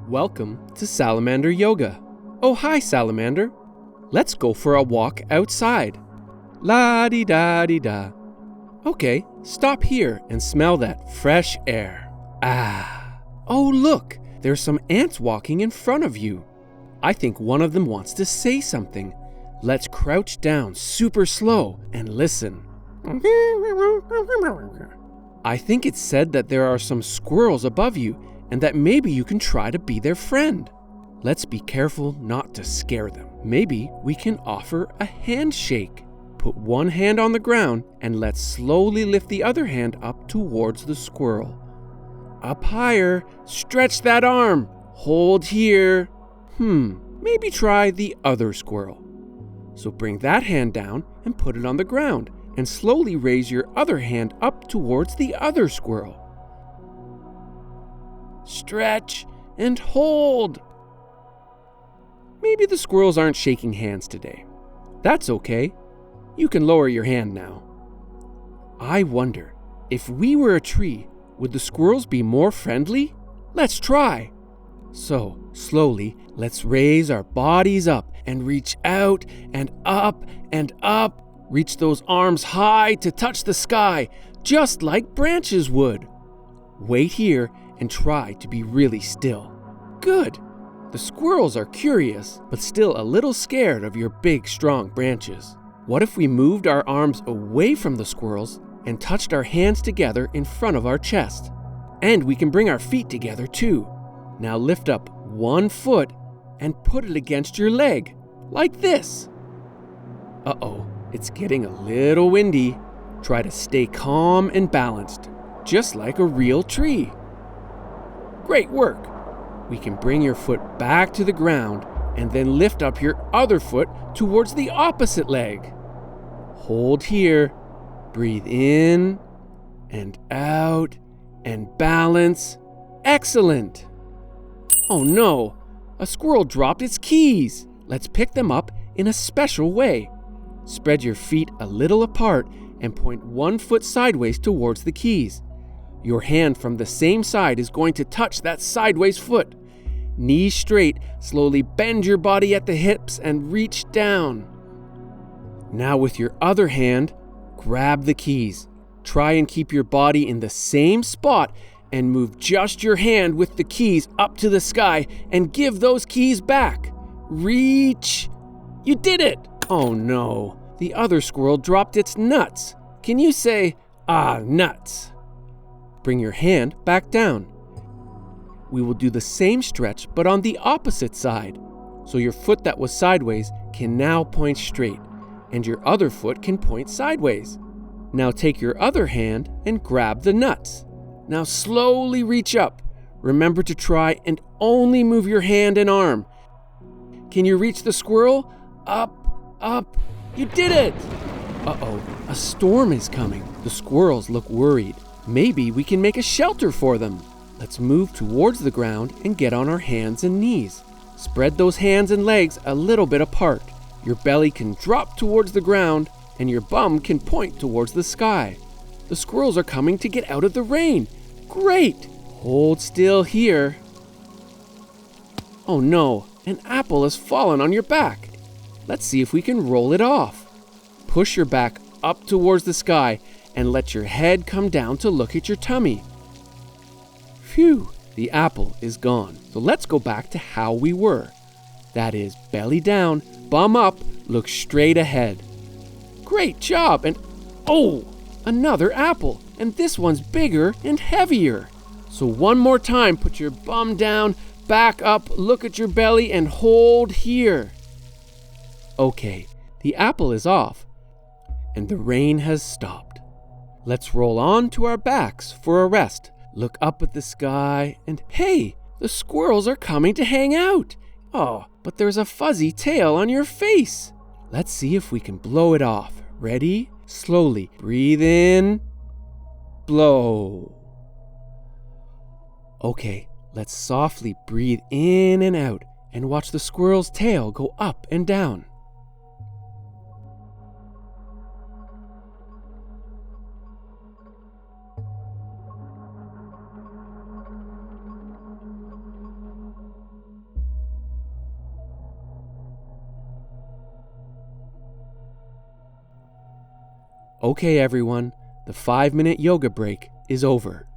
Welcome to Salamander Yoga. Oh, hi, Salamander. Let's go for a walk outside. La-di-da-di-da. Okay, stop here and smell that fresh air. Ah. Oh, look, there's some ants walking in front of you. I think one of them wants to say something. Let's crouch down super slow and listen. I think it said that there are some squirrels above you and that maybe you can try to be their friend. Let's be careful not to scare them. Maybe we can offer a handshake. Put one hand on the ground and let's slowly lift the other hand up towards the squirrel. Up higher, stretch that arm. Hold here. Maybe try the other squirrel. So bring that hand down and put it on the ground and slowly raise your other hand up towards the other squirrel. Stretch and hold. Maybe the squirrels aren't shaking hands today. That's okay. You can lower your hand now. I wonder, if we were a tree, would the squirrels be more friendly? Let's try. So, slowly, let's raise our bodies up and reach out and up and up. Reach those arms high to touch the sky, just like branches would. Wait here and try to be really still. Good. The squirrels are curious, but still a little scared of your big, strong branches. What if we moved our arms away from the squirrels and touched our hands together in front of our chest? And we can bring our feet together too. Now lift up one foot and put it against your leg, like this. Uh-oh, it's getting a little windy. Try to stay calm and balanced, just like a real tree. Great work. We can bring your foot back to the ground and then lift up your other foot towards the opposite leg. Hold here. Breathe in and out and balance. Excellent. Oh no, a squirrel dropped its keys. Let's pick them up in a special way. Spread your feet a little apart and point one foot sideways towards the keys. Your hand from the same side is going to touch that sideways foot. Knees straight, slowly bend your body at the hips and reach down. Now with your other hand, grab the keys. Try and keep your body in the same spot and move just your hand with the keys up to the sky and give those keys back. Reach. You did it! Oh no, the other squirrel dropped its nuts. Can you say, "Ah, nuts"? Bring your hand back down. We will do the same stretch but on the opposite side. So your foot that was sideways can now point straight and your other foot can point sideways. Now take your other hand and grab the nuts. Now slowly reach up. Remember to try and only move your hand and arm. Can you reach the squirrel? Up, up. You did it! Uh-oh, a storm is coming. The squirrels look worried. Maybe we can make a shelter for them. Let's move towards the ground and get on our hands and knees. Spread those hands and legs a little bit apart. Your belly can drop towards the ground and your bum can point towards the sky. The squirrels are coming to get out of the rain. Great! Hold still here. Oh no, an apple has fallen on your back. Let's see if we can roll it off. Push your back up towards the sky and let your head come down to look at your tummy. Phew, the apple is gone. So let's go back to how we were. That is, belly down, bum up, look straight ahead. Great job, and oh, another apple, and this one's bigger and heavier. So one more time, put your bum down, back up, look at your belly, and hold here. Okay, the apple is off, and the rain has stopped. Let's roll on to our backs for a rest. Look up at the sky, and hey, the squirrels are coming to hang out. Oh, but there's a fuzzy tail on your face. Let's see if we can blow it off. Ready? Slowly. Breathe in. Blow. Okay, let's softly breathe in and out and watch the squirrel's tail go up and down. Okay, everyone, the 5-minute yoga break is over.